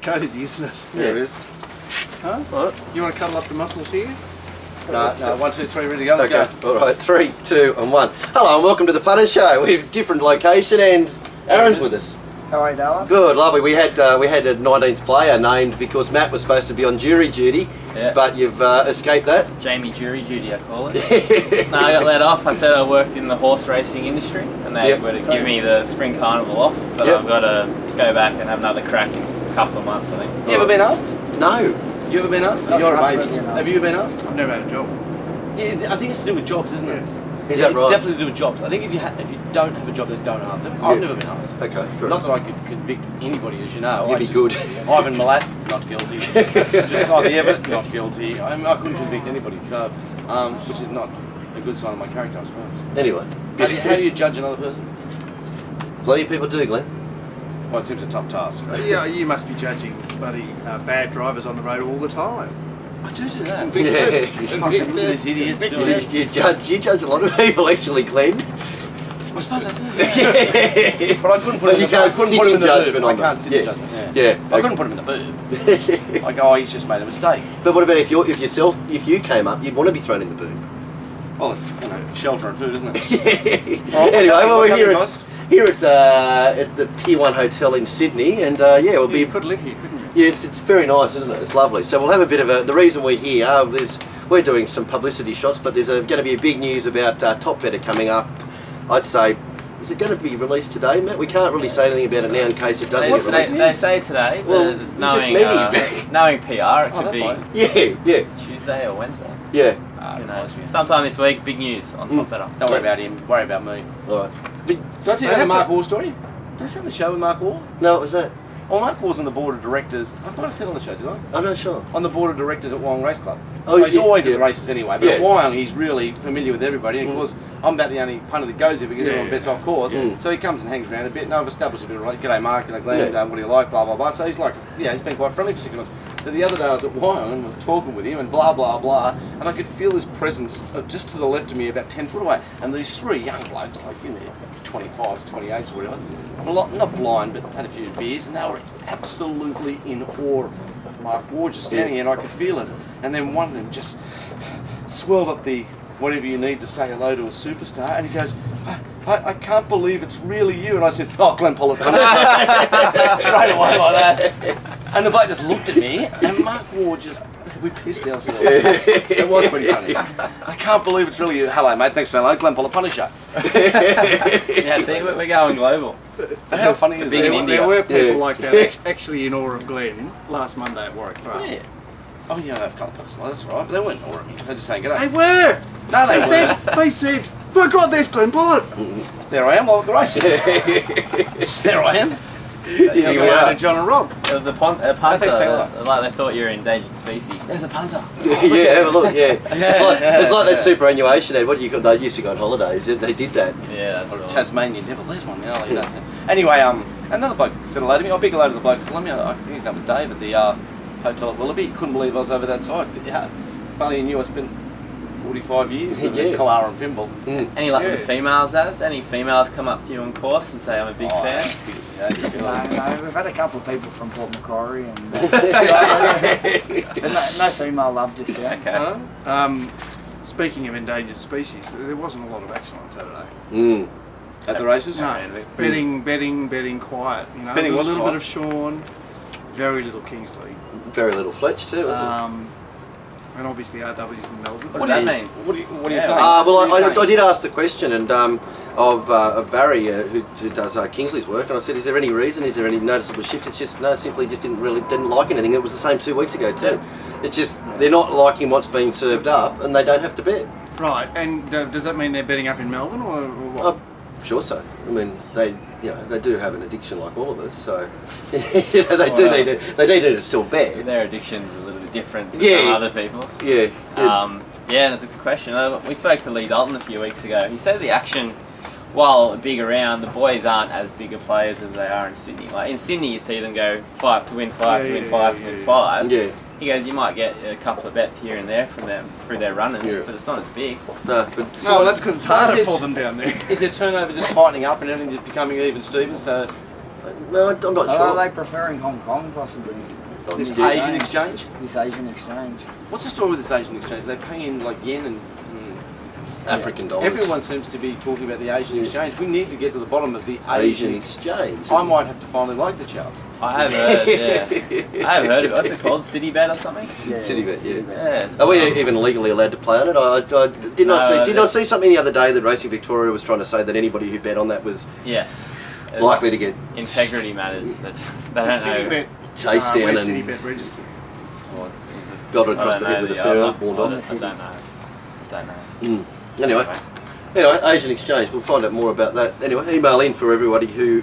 Cozy, isn't it? There it is. Huh? What? You want to cuddle up the muscles here? No, 1, 2, 3, ready to go, let's go. Alright, 3, 2 and 1. Hello and welcome to the Punters show. We've different location and Aaron's with us. How are you, Dallas? Good, lovely. We had a 19th player named because Matt was supposed to be on jury duty, but you've escaped that. Jamie jury duty, I call it. No, I got let off. I said I worked in the horse racing industry and they were to give me the spring carnival off, but I've got to go back and have another crack in a couple of months, I think. You ever been asked? No. You ever been asked? You're a baby. Have you been asked? I've never had a job. Yeah, I think it's to do with jobs, isn't it? Is that it's right? definitely to do with jobs. I think if you don't have a job, then don't ask them. I've never been asked. Okay, fair Not that I could convict anybody, as you know. You'd be good. Ivan Milat, not guilty. Josiah Everett, not guilty. I couldn't convict anybody, so which is not a good sign of my character, I suppose. Anyway. How do you judge another person? Plenty of people do, Glenn. Well, it seems a tough task. Yeah, you must be judging bloody bad drivers on the road all the time. I do that. Fucking This idiot. You judge a lot of people actually, Glenn. I suppose I do. But I couldn't put him in the judgment boob. I on can't them. sit in judgment. Yeah. I couldn't put him in the boob. I go, oh, he's just made a mistake. But what about if you came up, you'd want to be thrown in the boob? Well, it's shelter and food, isn't it? Anyway, well, we're here at the Pier 1 Hotel in Sydney, and we'll be. You could live here, couldn't you? Yeah, it's very nice, isn't it? It's lovely. So we'll have a bit of the reason we're here, we're doing some publicity shots, but there's going to be a big news about Top Better coming up. I'd say, is it going to be released today, Matt? We can't really say anything about it now in case it doesn't get released. They say today, Well, knowing PR, it could be Tuesday or Wednesday. Yeah. Sometime this week, big news on Top Better. Don't worry about him, worry about me. All right. Did I tell you the Mark Waugh story? Did I say on the show with Mark Waugh? No, what was that? Well, Mark Waugh's on the board of directors. I thought I said on the show, did I? I'm not sure. On the board of directors at Wyong Race Club. Oh, So he's always at the races anyway, but at Yeah. Wyong he's really familiar with everybody. And of course, I'm about the only punter that goes there because everyone bets off course. So he comes and hangs around a bit, and I've established a bit of like, g'day Mark, g'day Glenn, what do you like, blah, blah, blah. So he's like, he's been quite friendly for 6 months. So the other day I was at Wyong and was talking with him and blah, blah, blah, and I could feel his presence just to the left of me about 10 foot away. And these three young blokes, like in their 25s, 28s or whatever, not blind, but had a few beers, and they were absolutely in awe of Mark Waugh just standing there, and I could feel it. And then one of them just swelled up the whatever you need to say hello to a superstar, and he goes, I can't believe it's really you. And I said, oh, Glenn Pollock. Straight away like that. And the bloke just looked at me, and Mark Waugh we pissed ourselves. It was pretty funny. I can't believe it's really you. Hello, mate. Thanks for saying hello. Glenn Pollock, Punter Show. Yeah, see, we're going global. How funny is that? There were people like that actually in awe of Glenn last Monday at Warwick Farm. Yeah. Oh, yeah, I have a couple of people. That's right. But they weren't in awe of me. They're just saying g'day. They were! No, they weren't. They said, my God, there's Glenn Pollock! There I am, while at the races. There I am. You go out to John and Rob. There was a punter, like they thought you were an endangered species. There's a punter. Yeah, have a look, it's like that superannuation ad. What do you call? They used to go on holidays. They did that. Yeah, that's or Tasmanian devil. There's one now. Anyway, another bloke said hello to me. Big hello to the bloke. Said, I think his name was Dave at the hotel at Willoughby. Couldn't believe I was over that side. Funny you knew I spent 45 years with Kalara and Pimble. Any luck with the females, Any females come up to you on course and say, I'm a big fan? No, we've had a couple of people from Port Macquarie and no female love just yet. Okay. Speaking of endangered species, there wasn't a lot of action on Saturday. At the races? No, betting quiet. Betting was a little quiet. bit of Sean, very little Kingsley. Very little Fletch too, wasn't it? And obviously RW's in Melbourne. What does that mean? What are you saying? I did ask the question and of Barry who does Kingsley's work, and I said, is there any reason? Is there any noticeable shift? It's just simply just didn't like anything. It was the same 2 weeks ago too. Yeah. It's just they're not liking what's being served up, and they don't have to bet. Right, and does that mean they're betting up in Melbourne or what? Sure, so. I mean, they do have an addiction like all of us, so they do need to still bet. Their addiction's a little bit different to some other people's. Yeah. And that's a good question. We spoke to Lee Dalton a few weeks ago. He said the action, while big around, the boys aren't as big a players as they are in Sydney. Like in Sydney, you see them go 5 to win 5 to win 5 to win 5. Yeah. He goes, you might get a couple of bets here and there from them through their runners, but it's not as big. No, that's because it's harder for them down there. Is their turnover just tightening up and everything just becoming even Steven? So No, I'm not Are sure. they preferring Hong Kong possibly? This Yeah. Asian exchange. This Asian exchange. What's the story with this Asian exchange? They pay in like yen and. African dollars. Everyone seems to be talking about the Asian exchange. We need to get to the bottom of the Asian Asian exchange. I might have to finally like the Charles. I have heard, yeah. I have heard of it. What's it called? City Bet or something? Yeah, Citybet, yeah. Yeah. Are we even legally allowed to play on it? I did not see something the other day that Racing Victoria was trying to say that anybody who bet on that was Yes. likely to get Integrity matters. That they don't know. Citybet. chased down where's and Citybet registered? Or is it- belted I across don't the head know with a the ferret, other- warned I off. don't know. Anyway, Asian exchange. We'll find out more about that. Anyway, email in for everybody who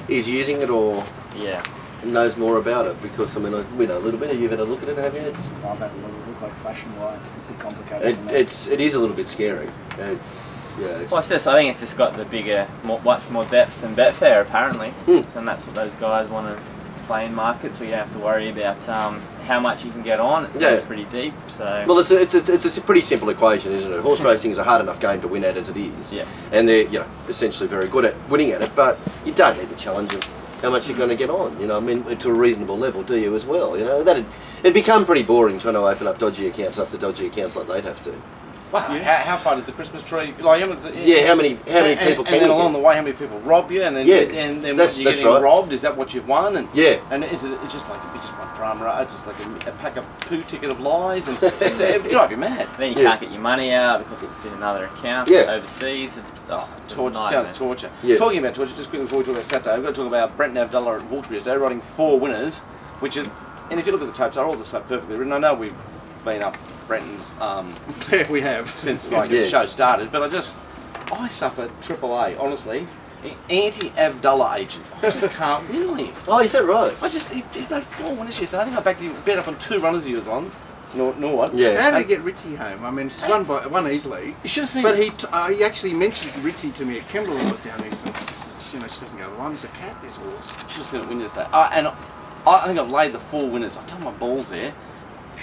is using it or Yeah. knows more about it, because I mean we know a little bit. You've had a look at it, have you? I've had a look like fashion-wise. It's a bit complicated for me. It is a little bit scary. It's Well, it's just, I think it's just got the bigger, much more depth than Betfair apparently, and that's what those guys want to play in markets where you don't have to worry about how much you can get on. It's pretty deep, so. Well, it's a pretty simple equation, isn't it? Horse racing is a hard enough game to win at as it is, Yeah. and they're essentially very good at winning at it. But you don't need the challenge of how much you're going to get on. You know, I mean, to a reasonable level, do you as well? You know, it'd become pretty boring trying to open up dodgy accounts after dodgy accounts like they'd have to. Wow, Yes. how far does the Christmas tree? Like, how Many people and can then you along get? the way, how many people rob you, and then and then that's when you're getting right. robbed, is that what you've won? And Yeah. and it's just like it's just one drama, it's just like a pack of poo ticket of lies, and it would drive you mad. Then you can't get your money out because it's in another account overseas. It's a Torture nightmare. sounds torture. Yeah. Talking about torture, just quickly before we talk about Saturday, we've got to talk about Brenton Abdullah at Hawkesbury today, riding 4 winners, which is, and if you look at the tapes, they're all just so perfectly written. I know we've been up Brenton's We have. since like the show started, but I suffer AAA, honestly. Anti-Abdullah agent. I just can't win on him. Oh, is that right? He rode 4 winners yesterday. I think I backed him, bet up on 2 runners he was on. Norwood. Yeah. How did he get Ritzy home? I mean, one easily. You should have seen But it. he actually mentioned Ritzy to me at Kembla when I was down there. He said, she doesn't go to the line. There's a cat, this horse. You should have seen it win yesterday. And I think I've laid the 4 winners. I've done my balls there.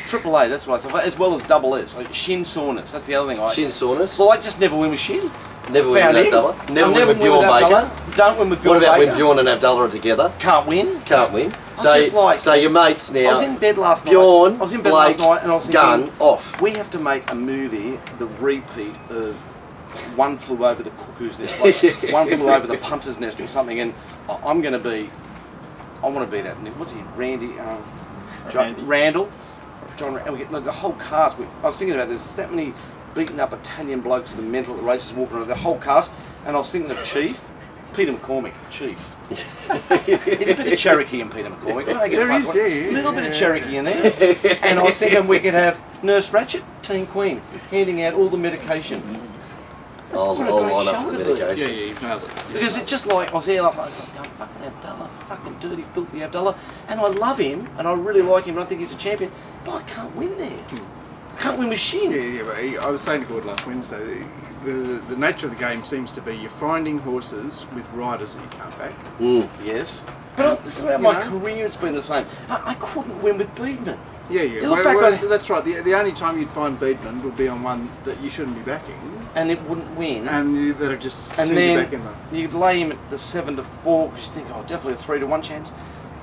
AAA, that's what I said. As well as double S. Like shin soreness, that's the other thing. Shin soreness? Well, I just never win with shin. Never win with Abdullah? Never win with Bjorn Baker? Don't win with Bjorn What about Baker. when Bjorn and Abdullah are together? Can't win. Can't win. just like- So your mates now. I was in bed last night. Bjorn, I was in bed last Blake, night and I was Gun, thinking, off. we have to make a movie, the repeat of One Flew Over the Cuckoo's Nest, like One Flew Over the Punter's Nest or something, and I'm going to be, I want to be that. What's he, Randy? Randall? John Randall. We get the whole cast. I was thinking about this. There's that many beaten up Italian blokes in the mental at the races walking around, the whole cast, and I was thinking of Chief. Peter McCormick, Chief. There's a bit of Cherokee in Peter McCormick. There is, yeah. A little bit of Cherokee in there. And I was thinking we could have Nurse Ratchet, Teen Queen, handing out all the medication. I'll What a great line show up for it'd be. medication. Yeah, you've nailed it. Because it just like, I was there last night, I was going, fucking Abdullah, fucking dirty, filthy Abdullah. And I love him, and I really like him, and I think he's a champion, but I can't win there. I can't win with Shin. Yeah, but I was saying to Gord last Wednesday, the nature of the game seems to be you're finding horses with riders that you can't back. Yes. But throughout my career it's been the same. I couldn't win with Beedman. Yeah. You look back on- That's right. The only time you'd find Beedman would be on one that you shouldn't be backing, And it wouldn't win. and that are just And send you back then in the. you'd lay him at the 7-4 because you think, oh, definitely a 3-1 chance.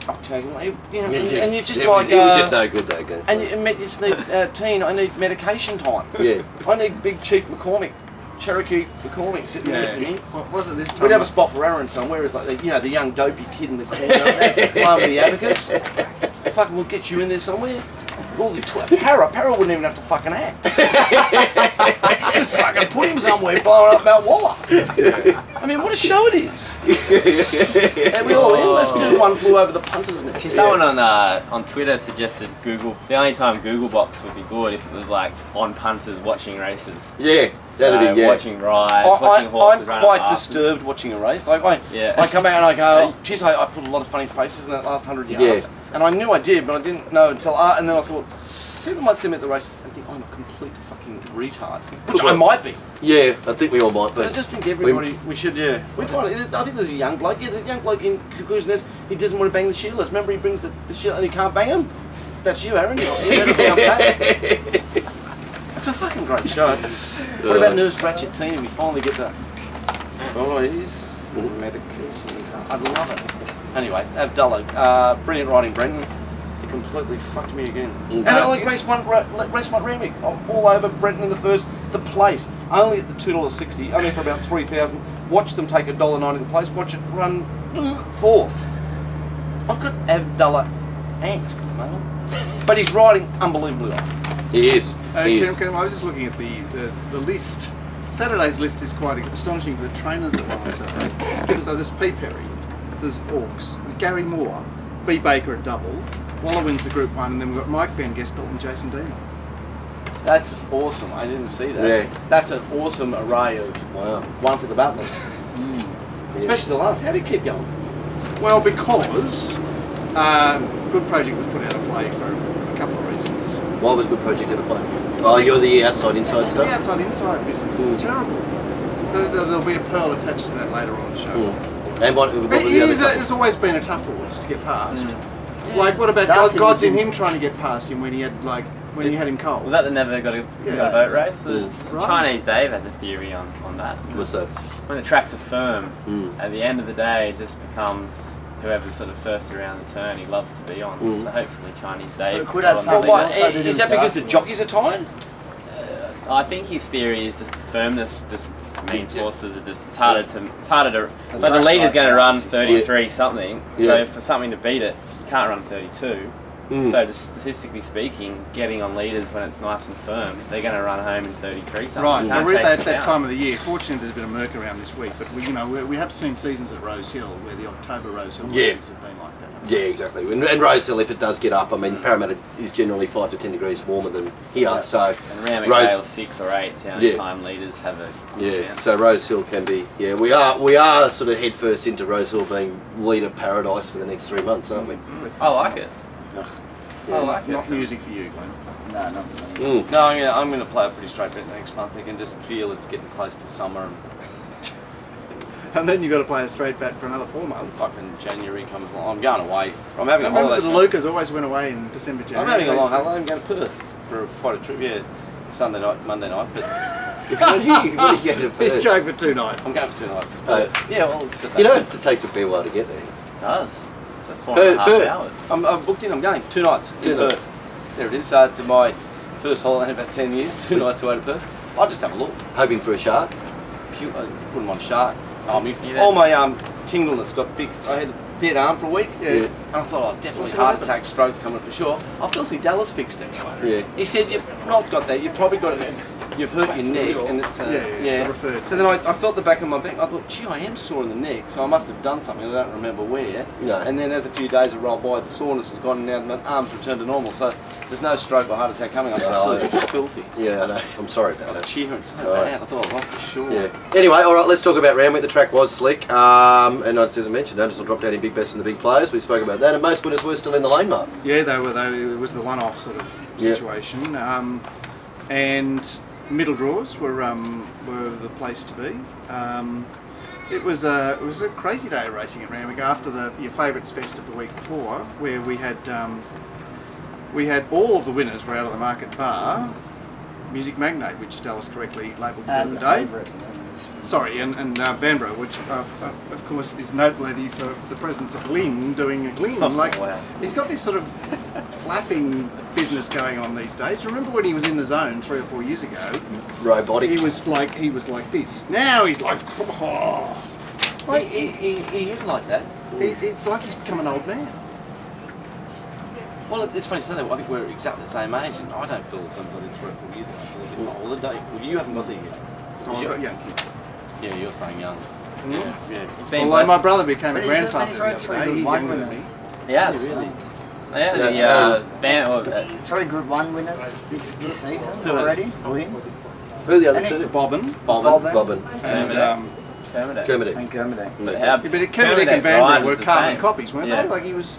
I'll take him. And you just It like. was just no good that game. And you just need teen. I need medication time. Yeah. I need Big Chief McCormick, Cherokee McCormick sitting next to me. What was it this time? We'd have a spot for Aaron somewhere. It's like the young dopey kid in the corner. That's blowing the abacus. Fucking, we'll get you in there somewhere. All the Para wouldn't even have to fucking act. Just fucking put him somewhere blowing up Mount Waller. I mean, what a show it is. And we all in. Let's do One Flew Over the Punter's Nest. Actually, someone on Twitter suggested the only time Google Box would be good if it was like on punters watching races. Yeah, that'd So be, yeah. watching rides, watching horses I'm run quite up passes. disturbed watching a race. Like I Yeah. come out and I go, geez, I put a lot of funny faces in that last 100 yards. Yeah. And I knew I did, but I didn't know until and then I thought, people might see me at the races and think I'm a complete fucking retard. Which I might be. Yeah, I think we all might, But I but just think everybody, we should, we'd find it. I think there's a young bloke, there's a young bloke in Cuckoo's Nest, he doesn't want to bang the Sheilas. Remember he brings the Sheila and he can't bang him? That's you, Aaron. You better be on that. It's a fucking great show. What about Nurse Ratchet Teen? We finally get to boys, medication time. I'd love it. Anyway, Abdullah, brilliant riding, Brenton. He completely fucked me again. And like race one Randwick, all over Brenton in the first. The place, only at the $2.60, only for about 3,000. Watch them take $1.90 the place. Watch it run fourth. I've got Abdullah angst at the moment, but he's riding unbelievably well. He is. He is. I was just looking at the list. Saturday's list is quite astonishing for the trainers that won on Saturday. Because there's P. Perry, there's Orks, there's Gary Moore, B. Baker at double, Waller wins the Group 1, and then we've got Mike Van Gestel and Jason Dean. That's awesome. I didn't see that. Yeah. That's an awesome array of one for the battlers. Especially the last. How did he keep going? Well, because Good Project was put out of play for a couple of reasons. Why was Good Project out of play? Oh, you're the outside-inside stuff? The outside-inside business is terrible. There'll be a pearl attached to that later on the show. And what were the other couple? It's always been a tough horse to get past. Like, what about God's in him trying to get past him when he had him cold? Was that the never got a vote race? Right. Chinese Dave has a theory on that. What's that? When the tracks are firm, at the end of the day, it just becomes whoever's sort of first around the turn he loves to be on. So hopefully Chinese Dave. It could have something Is that because the jockeys are tired? I think his theory is just firmness just means horses are just, it's harder to but the leader's going to run 33 something, so for something to beat it, you can't run 32. So just statistically speaking, getting on leaders when it's nice and firm, they're going to run home in 33 something. Right, so we're at that time of the year. Fortunately, there's a bit of murk around this week, but we have seen seasons at Rose Hill where the October Rose Hill meetings have been like that. Yeah, exactly. And Rose Hill, if it does get up, I mean, Parramatta is generally 5 to 10 degrees warmer than here, so... And Randwick Vale 6 or 8, the only time leaders have a good chance. So Rose Hill can be... Yeah, we are sort of head first into Rose Hill being leader paradise for the next 3 months, aren't we? I like it. I like it. Not music for you, Glenn. No, not for me. No, I'm going to play a pretty straight bet next month. I can just feel it's getting close to summer And then you've got to play a straight bat for another 4 months. fucking January comes along. I'm going away. I'm having a Remember holiday. the Lucas always went away in December, January. I'm having a long holiday. I'm going to Perth for quite a trip. Yeah, Sunday night, Monday night. But What are you going to He's going for 2 nights. I'm going for 2 nights. Yeah, well, it's just you know, it takes a fair while to get there. It does. It's like 4.5 hours. I'm booked in. I'm going 2 nights in Perth. There it is. So it's my first holiday in about 10 years. 2 nights away to Perth. I'll just have a look. Hoping for a shark? I wouldn't mind shark. All my tingleness got fixed. I had a dead arm for a week. Yeah. And I thought, definitely heart attack, strokes coming for sure. Oh, Filthy Dallas fixed it. Yeah. He said, you've not got that. You've probably got it. You've hurt your neck. And it's, It's referred. So then I felt the back of my back. I thought, gee, I am sore in the neck. So I must have done something. I don't remember where. No. And then as a few days have rolled by, the soreness has gone and now my arm's returned to normal. So there's no stroke or heart attack coming. I was absolutely filthy. Yeah, I know. I'm sorry about I was that. cheering so bad. I thought I was off for sure. Yeah. Anyway, all right, let's talk about Randwick. The track was slick. And as I mentioned, Anderson dropped out in big bets from the big players. We spoke about that. And most winners were still in the lane mark. Yeah, it was the one-off sort of situation. And middle draws were the place to be. It was a crazy day of racing at Randwick after your favourites fest of the week before, where we had all of the winners were out of the market bar Music Magnate, which Dallas correctly labelled the other day. Sorry, and Vanbrugh, which of course is noteworthy for the presence of Glyn doing a Glyn. He's got this sort of flapping business going on these days. Remember when he was in the zone 3 or 4 years ago? Robotic. He was like this. Now he's like, oh. Well, he is like that. It's like he's become an old man. Well, it's funny to say that. I think we're exactly the same age, and I don't feel the same bloody 3 or 4 years ago. I feel a bit older. Well, you haven't got there yet. Oh, I've got young kids. Yeah, you're saying young. Yeah. Although my brother became a But grandfather he's the other day. He's younger than me. Yes. Really? Yeah, 3 Group 1 winners this season Who already. Glyn. Who are the other And two? Bobbin Bobbin. and Kermit. And Kermit. but Kermit and Vanbrugh were carbon copies, weren't they? Like he was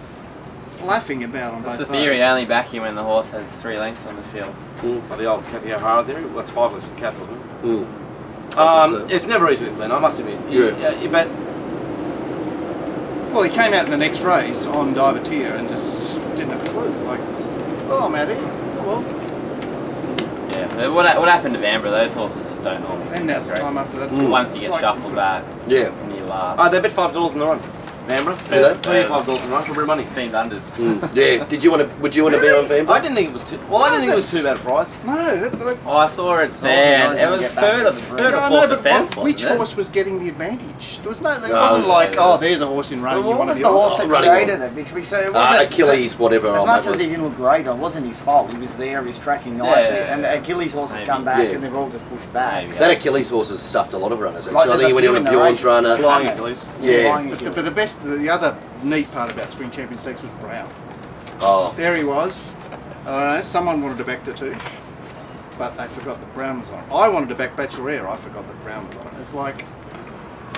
flapping about on both That's the those. theory, only backing when the horse has 3 lengths on the field. Oh, the old Kathy O'Hara theory. Well, that's 5 lengths for Kath, wasn't Mm. it? It's never easy with Glenn, I must admit. But Well, he came out in the next race on Divertier and just didn't have a clue. Like, oh, I'm out here. Oh, well. Yeah, what happened to Vanbrugh? Those horses just don't normally. And now's the time after that. Once you get shuffled back, Yeah. and you laugh. they bet $5 in the run. Vanbrugh. they? $25 in run for money. Seemed unders. Yeah. Would you want to be on Vanbrugh? I didn't think it was too. Well, I didn't think it was too bad a price. No, Oh, I saw it there. always It gonna was get back third or to the fourth defence. which wasn't it? horse was getting the advantage? There was no. It No, wasn't it like, was- oh, there's a horse in running. Well, You what want was to the be on. horse that running created it? Because we say it wasn't Achilles, whatever. As on much that as was. he didn't look great, it wasn't his fault. He was there, he was tracking nicely, Yeah. and Achilles' horses Maybe. come back, Yeah. and they've all just pushed back. Maybe. That Achilles horse has stuffed a lot of runners. Actually. Like, I think there's he a went few in in a the Bjorn's race. runner. Flying Achilles. Yeah. Flying But Achilles. the other neat part about Spring Champion Stakes was Brown. Oh. There he was. I don't know, someone wanted to back Tatouche, but they forgot that Brown was on it. I wanted to back Bachelorette, I forgot that Brown was on it. It's like,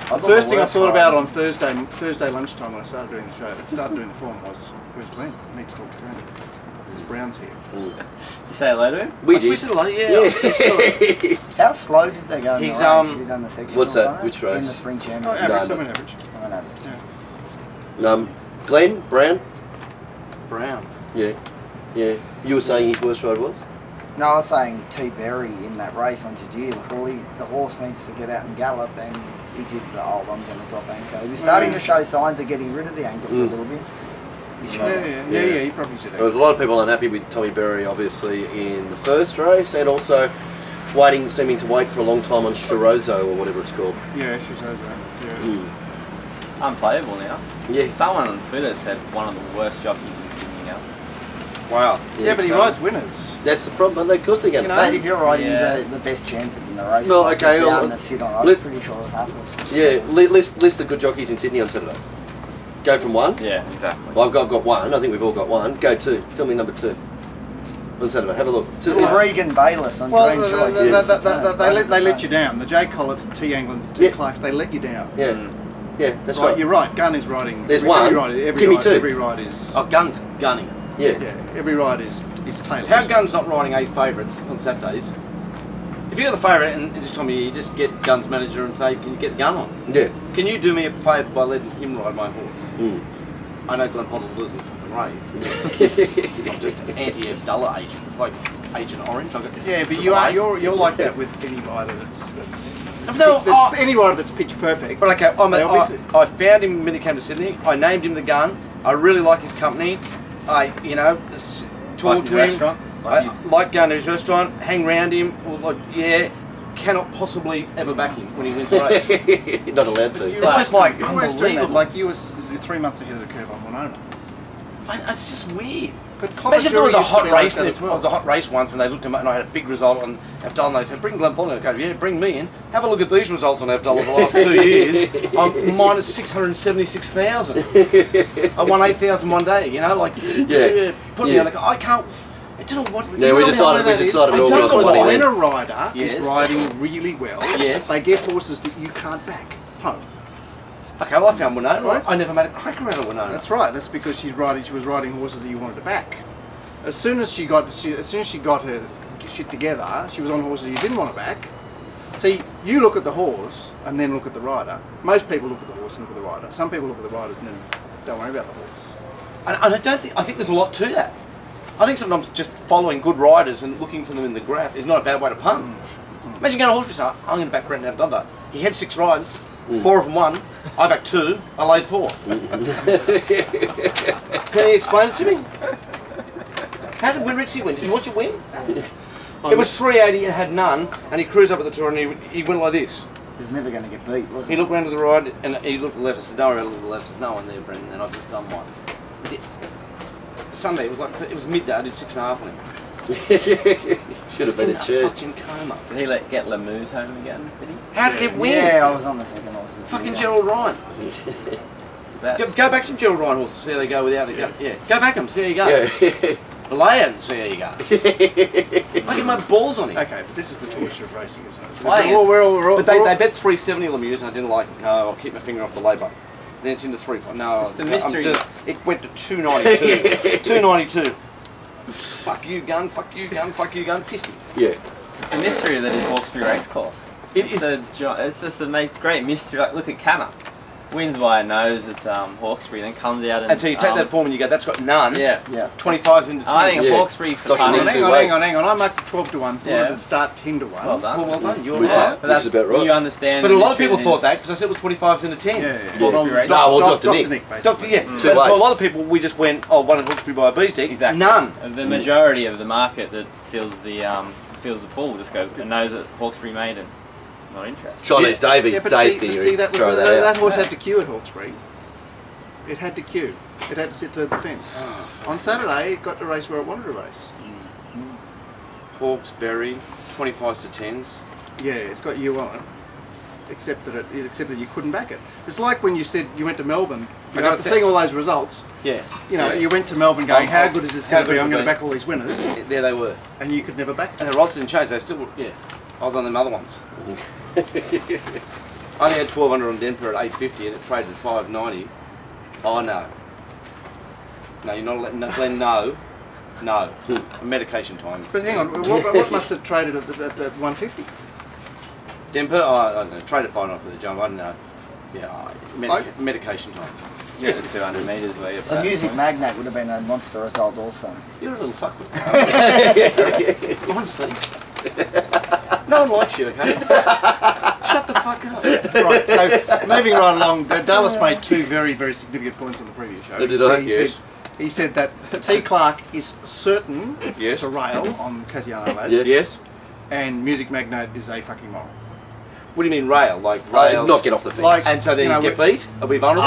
the first thing I thought about on Thursday lunchtime when I started doing the show, started doing the form was, where's Glenn? I need to talk to Glenn. Because Brown's here. Did you say hello to him? We We did. said hello, yeah. How slow did they go in He's, the race? Have you done the section what's or that? something? Which race? In the Spring Oh, Champion. average, No, I'm an average. On average. Yeah. Glenn, Brown. Brown. Yeah. Yeah. You were saying his worst ride was? No, I was saying T. Berry in that race on Judea. Crawley, the horse needs to get out and gallop, and he did the I'm going to drop anchor. He was starting to show signs of getting rid of the anchor for a little bit. He showed it. Yeah, he probably should There was have. a lot of people unhappy with Tommy Berry, obviously, in the first race, and also seeming to wait for a long time on Shirozo or whatever it's called. Yeah, she says that. Yeah. It's unplayable now. Yeah. Someone on Twitter said one of the worst jockeys in Sydney now. Wow. Yeah, but he So- rides winners. That's the problem. Of course they're going to. You know, But if you're riding Yeah. the best chances in the race, Well, like okay, down well, the sit on, I'm let- pretty sure half of us. Yeah, list the good jockeys in Sydney on Saturday. Go from one. Yeah, exactly. Well, I've got one. I think we've all got one. Go two. Tell me number two. On Saturday. Have a look. Regan Bayless on Well, Dream Choice. they let you down. The J Colletts, the T Anglins, the T Yeah. Clarks, they let you down. Yeah. Yeah, that's Right, right. you're right. Gun is riding. There's every one. Ride, every Give me ride, two. Every ride is. Oh, Gun's gunning. Yeah. Yeah, every ride is tailored. How Gun's not riding A favourites on Saturdays? If you're the favourite and this time you just get Gun's manager and say, can you get the Gun on? Yeah. Can you do me a favour by letting him ride my horse? Mm. I know Glenn Potter losing the fucking race. I'm just an anti-Abdullah agent. It's like Agent Orange. I got Yeah, but you're like that with any rider that's No, any rider that's pitch perfect. But okay, They obviously- I found him when he came to Sydney. I named him the Gun. I really like his company. I, talk Like to your him. restaurant? I Like his- like going to his restaurant, hang around him. Or like, yeah, cannot possibly ever back him when he wins a race. You're not allowed to. You're It's just like you're always doing that. unbelievable. Like you were 3 months ahead of the curve on Winona. It's just weird. But Imagine if there was a used to hot be like race that there. as well. There was a hot race once and they looked at me and I had a big result on Abdullah and they said, bring Glenn Potter. I go, yeah, bring me in. Have a look at these results on Abdullah for the last 2 years. I'm minus 676,000. I won 8,000 one day, Yeah. Put me Yeah. on the I can't, I don't know what. Yeah, we decided to I organise don't know money when then. a rider Yes. is riding really well, Yes. they get horses that you can't back home. Okay, well I found Winona. Right. I never made a crack around a Winona. That's right. That's because she was riding horses that you wanted to back. As soon as she got her shit together, she was on horses you didn't want to back. See, you look at the horse and then look at the rider. Most people look at the horse and look at the rider. Some people look at the riders and then don't worry about the horse. And I think there's a lot to that. I think sometimes just following good riders and looking for them in the graph is not a bad way to punt. Imagine going to a horse race, I'm going to back Brendan Abdullah. He had 6 riders, 4 of them won. I backed 2, I laid 4. Can you explain it to me? How did Ritchie win? Did you watch it win? It was 380 and had none, and he cruised up at the tour and he went like this. He's never going to get beat, was He he? looked round to the right and he looked to the left. I said, don't worry, I looked to the left. There's no one there, Brendan, and I've just done one. Sunday, it was midday, I did 6.5 on him. Should have been at church. Fucking coma. Did he get Lemoo's home again? Did he? How did it win? Yeah, I was on the second horse. Fucking Gerald Ryan. It's the best. Go back some Gerald Ryan horses, see how they go without it. Yeah. Go back them, see how you go. Yeah. Lay it and see how you go. I get my balls on him. Okay, but this is the torture of racing, isn't it? I think it's- We're all- But they bet 370 Lemieux and I didn't like it. No, I'll keep my finger off the lay button. Then it's into 3-5. No, It's the mystery. It went to 292. 292. Fuck you, gun. Fuck you, gun. Fuck you, gun. Pissed him. Yeah. It's the mystery that is Hawkesbury Racecourse. It is. It's just the great mystery. Like, look at Canna. wins by a nose at Hawkesbury, then comes out and... And so you take that form and you go, that's got none. Yeah. 25s into 10s. I think Yeah. Hawkesbury for Document punters... Hang on. I marked it 12 to 1. Thought Yeah. it'd start 10 to 1. Well done. Well done. You were Which right. But that's, is about right. You understand... But a lot of the people mission thought is- that because I said it was 25s into 10s. Yeah. Well, Dr. Nick. basically. Doctor, yeah. Two But for a ways. lot of people, we just went, one at Hawkesbury by a B stick. Exactly. None. The majority of the market that fills the pool just goes and knows that Hawkesbury Maiden. Not interested. Chinese Davey, Yeah, but Dave see, theory. that was Throw that out. horse had to queue at Hawkesbury. It had to queue. It had to sit third the fence. On Saturday, it got to race where it wanted to race. Hawkesbury, 25s to 10s. Yeah, it's got you on it. Except that you couldn't back it. It's like when you said you went to Melbourne. I got After seeing all those results, Yeah. you went to Melbourne going, how good is this How going to be? good I'm is going it to be? back all these winners. There they were. And you could never back And them. the rods didn't change, they still were, yeah. I was on them other ones. I only had 1200 on Denver at 850 and it traded at 590. Oh no. No, you're not letting Glenn know. No. Medication time. But hang on, what must have traded at the 150? Denver, I don't know, traded 590 for the jump, I don't know. Yeah, medication time. Yeah, the 200 metres where you're So Music Magnate would have been a monster result also. You're a little fuckwit. Honestly. No one likes you, okay? Shut the fuck up. Right, so moving right along, Dallas made two very, very significant points on the previous show. Did I? He Yes. said, he said that T. Clark is certain Yes. to rail on Cassiano Lad, Yes. Yes. and Music Magnate is a fucking moral. What do you mean rail? Like rail? Not get off the fence. Like- And so then You know, you get beat? Are we vulnerable?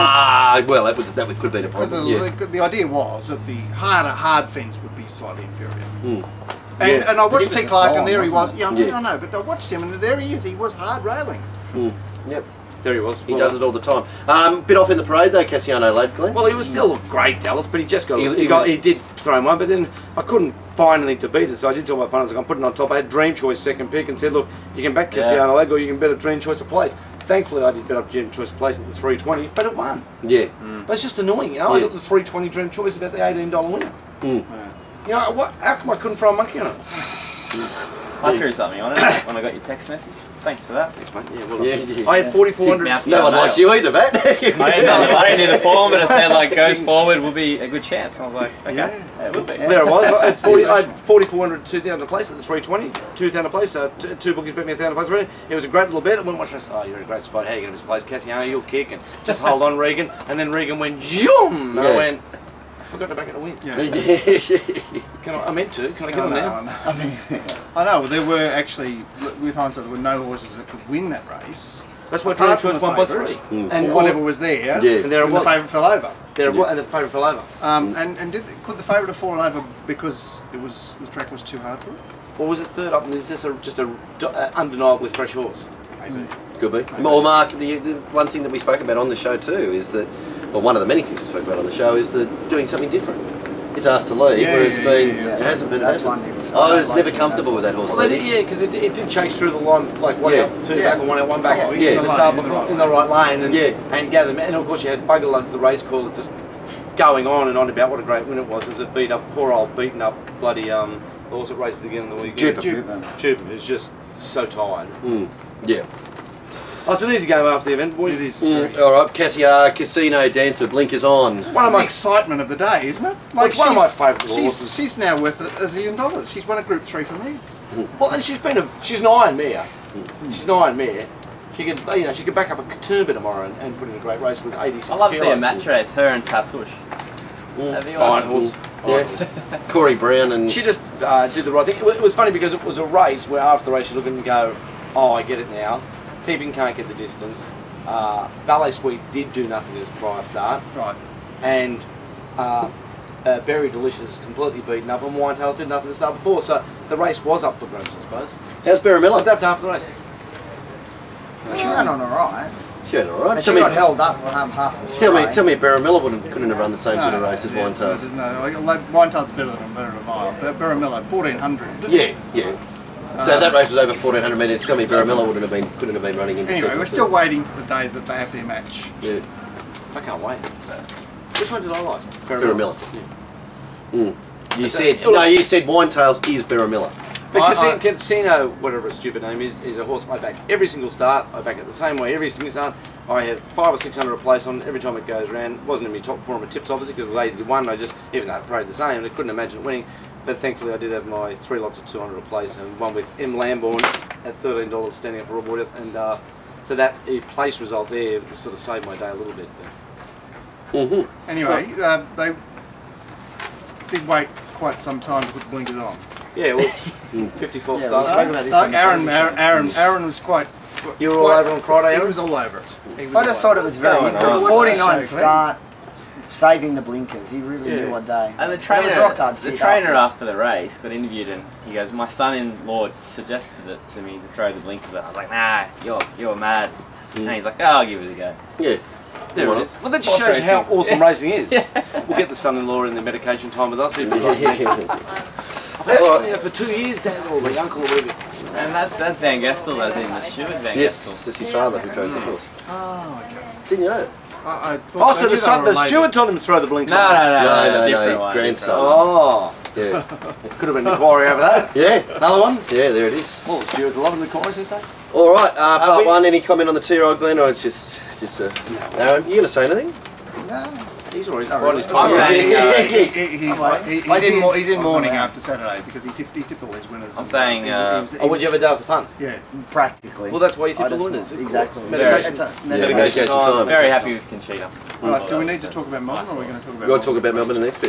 Well, that could have been a Because problem. Yeah. the idea was that the hard fence would be slightly inferior. Mm. And, Yeah. and I watched He was T. just Clark, gone, and there he was. wasn't Yeah, he? Yeah. I know, but I watched him, and there he is. He was hard railing. Yep. There he was. He does it all the time. Bit off in the parade though, Cassiano Lad, Glenn. Well, he was still great, Dallas, but he just got. He He did throw him one, but then I couldn't find anything to beat it, so I did tell my punters, I'm putting it on top. I had Dream Choice second pick and said, look, you can back Cassiano Leg or you can bet a Dream Choice of place. Thankfully, I did bet up Dream Choice of place at the 320, but it won. Yeah. But it's just annoying, you know. I Yeah. got the 320 Dream Choice about the $18 winner. Mm. You know what? How come I couldn't throw a monkey on it? I threw something on it when I got your text message. Thanks for that. Thanks, mate. Yeah, well, Yeah. I had 4,400. Mouth No one likes you either, Matt. I didn't do the form, but it said like goes forward will be a good chance. I was like, okay, Yeah. it will be. There it was. I had 4,400, 2,000 place at the 320, 2,000 place. Two bookies bet me 1,000 place. Really. It was a great little bet. I went and watched. I said, "Oh, you're in a great spot. How are you going to misplace Cassiano? You'll kick and just hold on, Regan." And then Regan went zoom, and I Yeah. went. I forgot to back it to win. Yeah. I meant to. Can I get them now? I mean, I know. There were actually, with hindsight, there were no horses that could win that race. That's why Dream Apart from Choice the won by favourites. 3. And And whatever was there, Yeah. And there it the was. favourite fell over. There it was, and the favourite fell over. And could the favourite have fallen over because the track was too hard for it? Or was it third up? And is this just a undeniably fresh horse? Maybe. Could be. Well, Mark, the one thing that we spoke about on the show too is that, well, one of the many things we spoke about on the show is that doing something different. It's asked to leave, Yeah, where it's yeah, been, yeah, yeah. it hasn't been. That's hasn't. one he was- I was I never like comfortable with that horse. Well, Lady. yeah, because it did chase through the line, like one Yeah. out, two back, and one out, one back. Oh, yeah. In the start in the right lane, and Yeah. and gather. And of course, you had Bugger Lugs, the race caller, just going on and on about what a great win it was as it beat up poor old beaten up bloody the horse that raced it again on the weekend. Jupiter. Who's just so tired. Yeah. Oh, it's an easy game after the event, boys. It is. All right, Casino Dancer, blinkers on. One of the excitement of the day, isn't it? It's one of my favourite horses. She's now worth $1 zillion. She's won a Group 3 for Meads. Well, and she's an iron mare. She's an iron mare. She could back up a Katoomba tomorrow and put in a great race with 86 I love to see a kilos. match race, her and Tatush. Have you Iron watched? horse. Yeah. Corey Brown and She just did the right thing. It was funny because it was a race where after the race you look and go, oh, I get it now. Peeping can't get the distance. Ballet Sweet did do nothing at its prior start. Right. And Berry Delicious completely beaten up and Winetails did nothing to start before. So the race was up for grabs, I suppose. how's Barramilla? But that's after the race. She ran on alright. She had all right. And she got held up for half the straight. Tell me, Barramilla couldn't have run the same sort of race as yeah, Winetails. there's no. Winetail's better than a mile. Barramilla, 1400. Yeah, yeah. So if that race was over 1400 metres, tell me Barramilla couldn't have been running into Anyway, second. we're still waiting for the day that they have their match. Yeah. I can't wait. Which one did I like? Barramilla. Yeah. You said Winetails is Barramilla. But I- Casino, whatever its stupid name is a horse I back every single start. I back it the same way every single start. I had 500 or 600 a place on every time it goes round. Wasn't in my top form of tips, obviously, because it was 80 to 1. I just, even though I played the same, I couldn't imagine it winning. But thankfully, I did have my 3 lots of 200 a place, and one with M. Lambourne at $13 standing up for Rob Woodith. And so that place result there sort of saved my day a little bit. Anyway, they did wait quite some time to put blinkers on. Yeah, well, 54 Yeah, we stars. spoke about this on the Aaron was quite. You were all over on Friday, He Aaron? was all over it. I just thought it was very Going good. on. 49 So start, saving the blinkers. He really knew what day. And the But it trainer, was rock hard the fit trainer afterwards. after the race got interviewed and he goes, my son-in-law suggested it to me to throw the blinkers on. I was like, nah, you're mad. And he's like, oh, I'll give it a go. Yeah. There Well, it is. Well, that just shows you how awesome racing is. We'll get the son-in-law in the medication time with us. He'd be like, yeah, for 2 years, Dad, or the uncle, or whatever. And that's Van Gestel, as in the steward Van Yes, Gestel. that's his father who drove the horse. Oh, okay. Didn't you know? I thought Oh, I so knew the they son, were the related. steward told him to throw the blinks No, on. no, No, different one. grandson. different one. Oh, Yeah. could have been an inquiry over that. Yeah. Another one? Yeah, there it is. Well, the stewards are loving the inquiries these days. All right, part we- one. Any comment on the 2-year-old Glenn, or it's just Aaron? You gonna say anything? No. He's always Oh, quite his really? time. I'm saying, He's in mourning after Saturday because he tipped all his winners. I'm saying, Oh, would you have a day off the punt? Yeah. Practically. Well, that's why you tip I the just winners. want- Exactly. Medication. It's a Yeah, medication. medication time. Very happy with Conchita. All right. Do we need to talk about Melbourne, or are we going to talk about? You want to talk about Melbourne in the next bit?